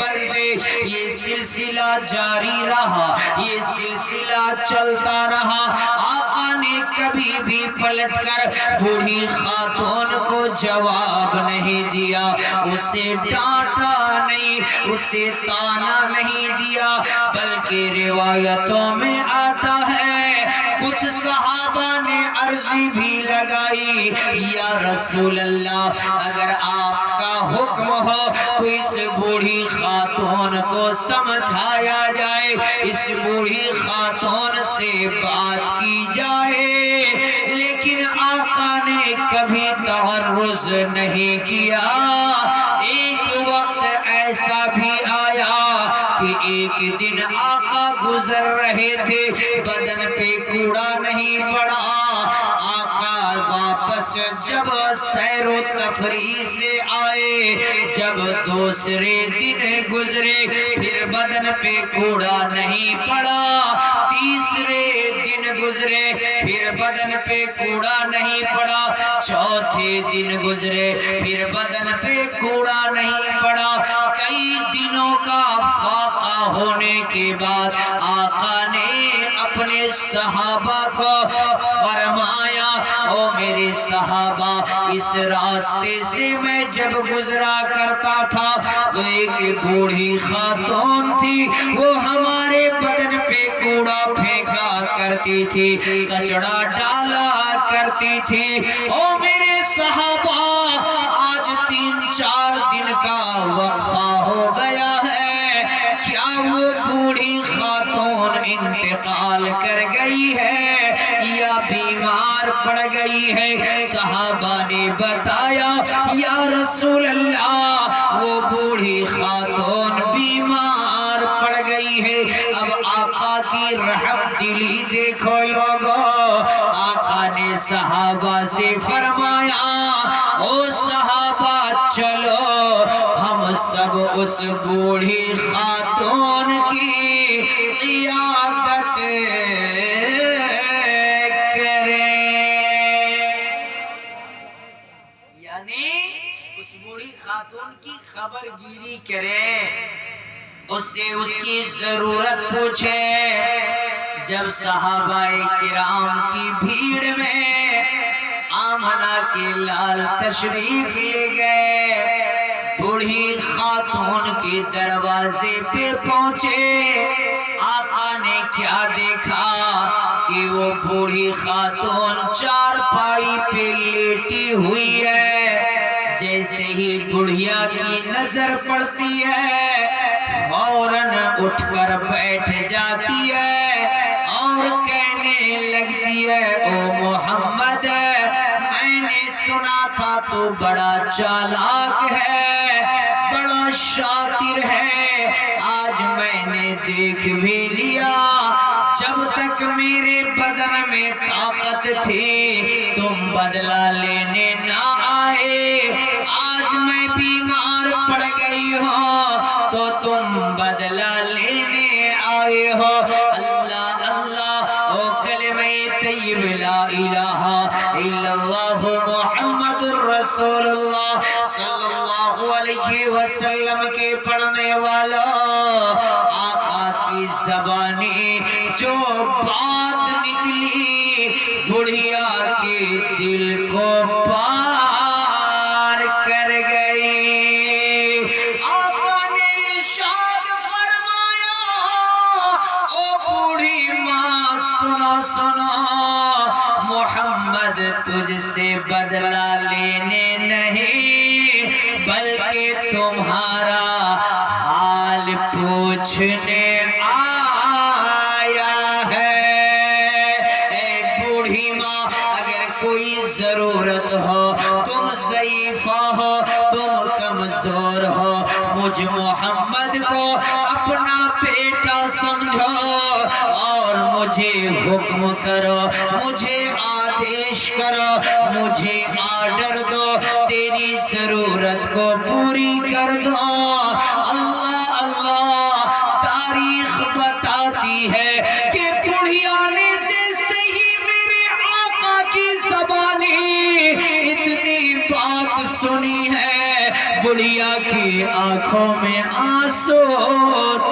بندے یہ سلسلہ جاری رہا، یہ سلسلہ چلتا رہا۔ آقا نے کبھی بھی پلٹ کر بوڑھی خاتون کو جواب نہیں دیا، اسے ڈانٹا نہیں، اسے تانا نہیں دیا، بلکہ روایتوں میں آتا ہے کچھ صحابہ نے عرض بھی لگائی، یا رسول اللہ اگر آپ کا حکم ہو تو اس بوڑھی خاتون کو سمجھایا جائے، اس بوڑھی خاتون سے بات کی جائے، لیکن آقا نے کبھی تعرض نہیں کیا۔ ایک وقت ایسا بھی آیا کہ ایک دن آقا گزر رہے تھے، بدن پہ کوڑا نہیں پڑا۔ آقا واپس جب سیر و تفریح سے آئے، جب دوسرے دن گزرے پھر بدن پہ کوڑا نہیں پڑا، تیسرے دن گزرے پھر بدن پہ کوڑا نہیں پڑا، چوتھے دن گزرے پھر بدن پہ کوڑا نہیں پڑا۔ کئی دنوں کا فاقہ ہونے کے بعد آقا نے اپنے صحابہ کو فرمایا، او میرے صحابہ، اس راستے سے میں جب گزرا کرتا تھا تو ایک بوڑھی خاتون تھی، وہ ہمارے بدن پہ کوڑا پھینکا کرتی تھی، کچڑا ڈالا کرتی تھی۔ او میرے صحابہ، آج 3-4 دن کا وقفہ ہو گیا ہے، کیا وہ بوڑھی خاتون انتقال کر گئی ہے یا بیمار پڑ گئی ہے؟ صحابہ نے بتایا، یا رسول اللہ وہ بوڑھی خاتون بیمار پڑ گئی ہے۔ اب آقا کی رحم دلی دیکھو لوگو، آقا نے صحابہ سے فرمایا، او صحابہ چلو ہم سب اس بوڑھی خاتون کی عیادت کریں، یعنی اس بوڑھی خاتون کی خبر گیری کریں، اس سے اس کی ضرورت پوچھیں۔ جب صحابہ کرام کی بھیڑ میں آمنہ کے لال تشریف لے گئے، بوڑھی خاتون کے دروازے پہ پہنچے، آقا نے کیا دیکھا کہ وہ بوڑھی خاتون چارپائی پہ لیٹی ہوئی ہے۔ جیسے ہی بڑھیا کی نظر پڑتی ہے فوراً اٹھ کر بیٹھ جاتی ہے اور کہنے لگتی ہے، او محمد، میں نے سنا تھا تو بڑا چالاک ہے، بڑا شاطر ہے، آج میں نے دیکھ بھی لیا، جب تک میرے بدن میں طاقت تھی تم بدلہ لینے نہ آئے، آج میں بیمار پڑ گئی ہوں تو تم بدلہ لینے آئے ہو۔ اللہ اللہ، او کلمہ طیب لا الہ الا اللہ محمد الرسول اللہ صلی اللہ علیہ وسلم کے پڑھنے والا، آقا کی زبانی جو بات نکلی بڑھیا کے دل کو پار کر گئی۔ آقا نے ارشاد فرمایا، او بوڑھی ماں سنو سنو، محمد تجھ سے بدلہ لینے نہیں بلکہ تمہارا حال پوچھنے آیا ہے۔ اے بوڑھی ماں، اگر کوئی ضرورت ہو، تم ضعیفہ ہو، تم کمزور ہو، مجھ محمد کو اپنا بیٹا سمجھو اور مجھے حکم کرو، مجھے آدیش کرو، مجھے آرڈر دو، تیری ضرورت کو پوری کر دو۔ اللہ اللہ، تاریخ بتاتی ہے کہ بڑھیا نے جیسے ہی میرے آقا کی زبانی اتنی بات سنی ہے، بڑھیا بڑھیا کی آنکھوں میں آنسو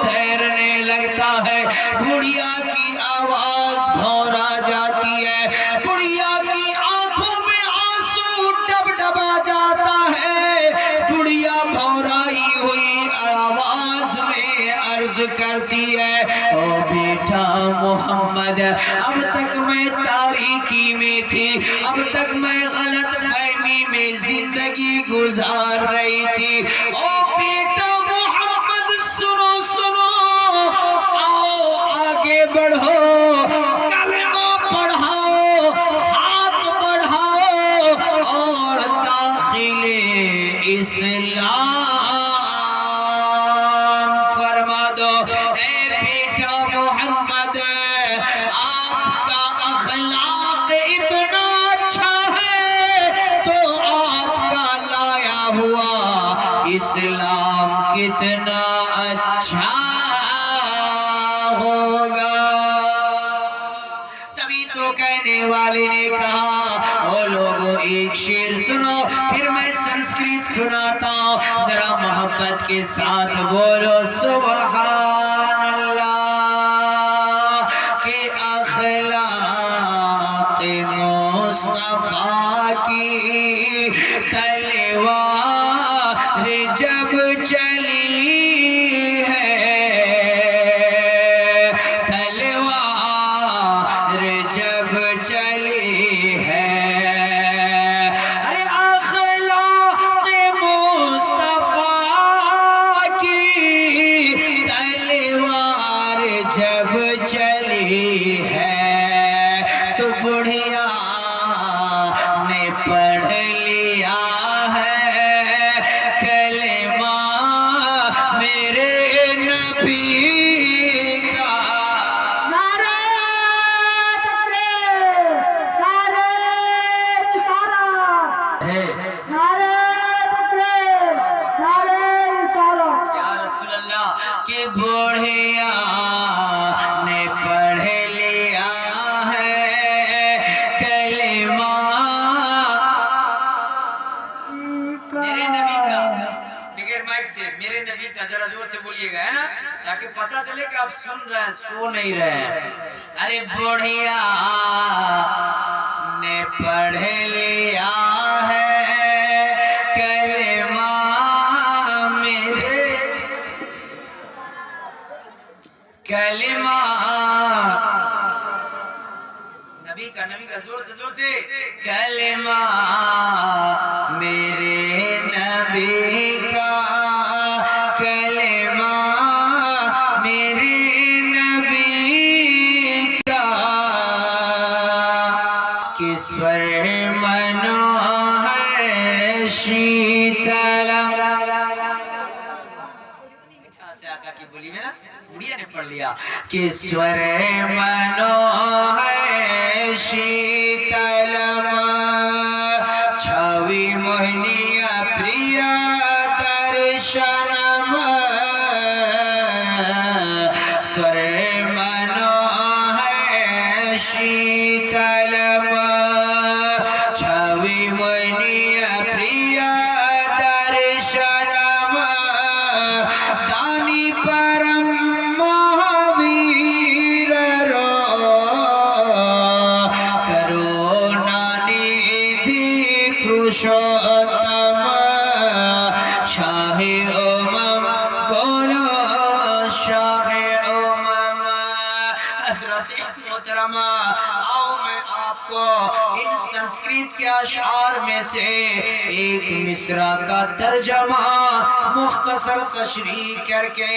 تیرنے لگتا ہے، بڑھیا کی آواز بھورا جاتی ہے، بڑھیا کی آنکھوں میں آنسو ڈب ڈبا جاتا ہے، بڑھیا بھورائی ہوئی آواز میں عرض کرتی ہے، او بیٹا محمد، اب تک میں تاریکی میں تھی، اب تک میں غلط فہمی میں زندگی گزار رہی تھی، او بیٹا محمد سنو سنو، آؤ آگے بڑھو، کلمہ پڑھاؤ، ہاتھ بڑھاؤ اور داخل اسلام فرما دو۔ اے بیٹا محمد، آپ کا اخلاق اتنا اچھا ہے تو آپ کا لایا ہوا اسلام کتنا اچھا ہوگا۔ تبھی تو کہنے والے نے کہا، او لوگوں ایک شعر سنو، پھر میں سنسکرت سناتا ہوں، ذرا محبت کے ساتھ بولو سبحان اللہ۔ کہ اخلاق مصطفیٰ کی تلوار جب چلی ہے، تلوار جب چلی ہے، ارے اخلاق مصطفیٰ کی تلوار جب چلی ہے تو بڑھیا نے پڑھ لیا ہے کلمہ میرے نبی کا۔ نعرہ تکبیر، نعرہ رسالت، ہے نعرہ تکبیر، نعرہ رسالت۔ یا رسول اللہ کہ بڑھیا نے پڑھ لیا ہے کلمہ میرے نبی کا، بغیر مائک سے میرے نبی کا ذرا زور سے بولیے گا، ہے نا، تاکہ پتہ چلے کہ آپ سن رہے ہیں، سو نہیں رہے ہیں۔ ارے بڑھیا نے پڑھ لیا ہے کلمہ میرے، کلمہ نبی کا زور سے کلمہ میرے نبی کا، کلمہ میرے نبی کا، کسور منوہر شیتل سے آقا کی بولی میں نا بڑھیا نے پڑھ لیا، کسور منوہر شیتلم چھوی موہنی پریا درشنم، سور منوہر شیتلم چھوی موہنی پریا درشنم، دانی پرم مہاویر رو کرونا نِدھی پروشوتم، شاہ امم بولو شاہ امم۔ حضرت محترمہ، آؤ میں آپ کو ان سنسکرت کے اشعار میں سے ایک مصرع کا ترجمہ مختصر تشریح کر کے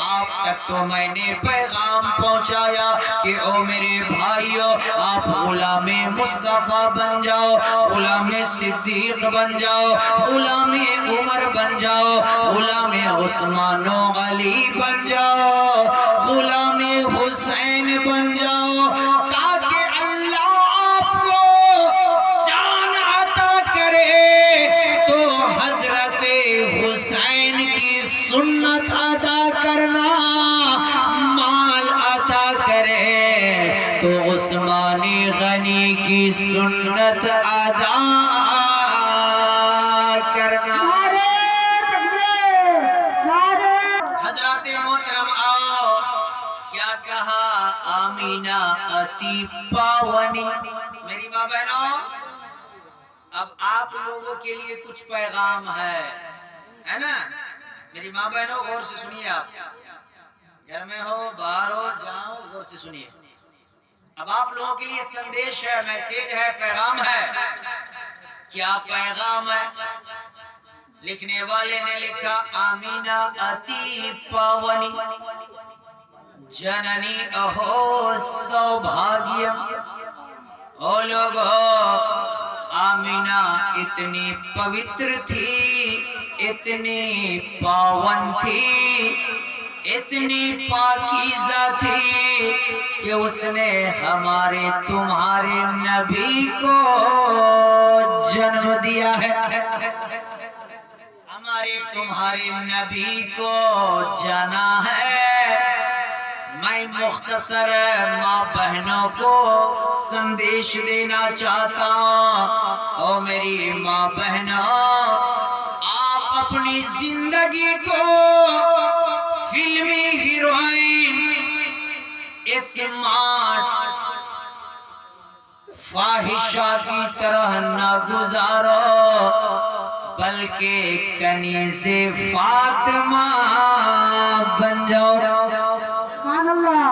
آپ تک تو میں نے پیغام پہنچایا کہ او میرے بھائیو، آپ غلام مصطفیٰ بن جاؤ، غلام صدیق بن جاؤ، غلام عمر بن جاؤ، غلام عثمان و علی بن جاؤ، غلام حسین بن جاؤ، تاکہ اللہ آپ کو جان عطا کرے تو حضرت حسین کی سنت ادا کرنا، مال عطا کرے تو عثمان غنی کی سنت ادا کرنا۔ نعرہ تکبیر، کیا کہا آمینہ اتی پاونی. میری ماں بہنوں، اب آپ لوگوں کے لیے کچھ پیغام ہے نا. میری ماں بہنوں غور سے سنیے، آپ گھر میں ہو باہر ہو جہاں ہو غور سے سنیے. اب آپ لوگوں کے لیے سندیش ہے، میسیج ہے، پیغام ہے. کیا پیغام ہے؟ لکھنے والے نے لکھا آمینہ اتی پاونی جننی اہو سوبھاگیم. او لوگو، آمینہ اتنی پوتر تھی، اتنی پاون تھی، اتنی پاکیزہ تھی کہ اس نے ہمارے تمہارے نبی کو جنم دیا ہے. ہمارے تمہارے نبی کو جانا ہے. میں مختصر ماں بہنوں کو سندیش دینا چاہتا ہوں. او میری ماں بہنوں، آپ اپنی زندگی کو فلمی ہیروئن اسمارٹ فاحشہ کی طرح نہ گزارو، بلکہ کنیز فاطمہ بن جاؤ. سبحان اللہ.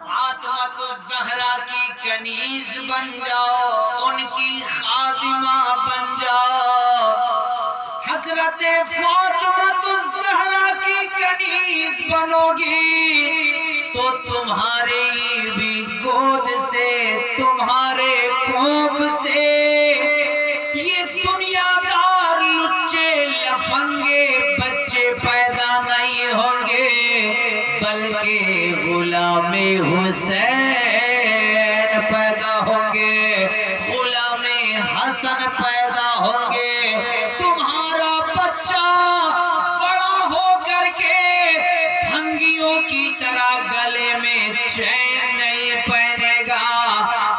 فاطمہ الزہرا کی کنیز بن جاؤ، ان کی خادمہ بن جاؤ. حضرت فاطمہ الزہرا کی کنیز بنو گی تو تمہارے بھی گود سے، تمہارے کوکھ سے یہ دنیا دار لچے لفنگے بچے پیدا نہیں ہوں گے، بلکہ غلام حسین پیدا ہوں گے، غلام حسن پیدا ہوں گے. تمہارا بچہ بڑا ہو کر کے بھنگیوں کی طرح گلے میں چین نہیں پہنے گا،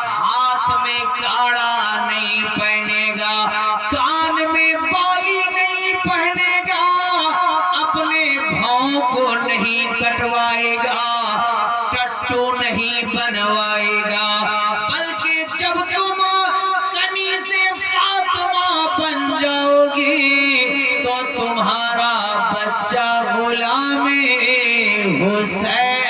ہاتھ میں کاڑا نہیں پہنے گا، کان میں بالی نہیں پہنے گا، اپنے بھاؤں کو نہیں کٹوائے گا، ٹٹو نہیں بنوائے گا، بلکہ جب تم کنیز فاطمہ بن جاؤ گی تو تمہارا بچہ غلام حسین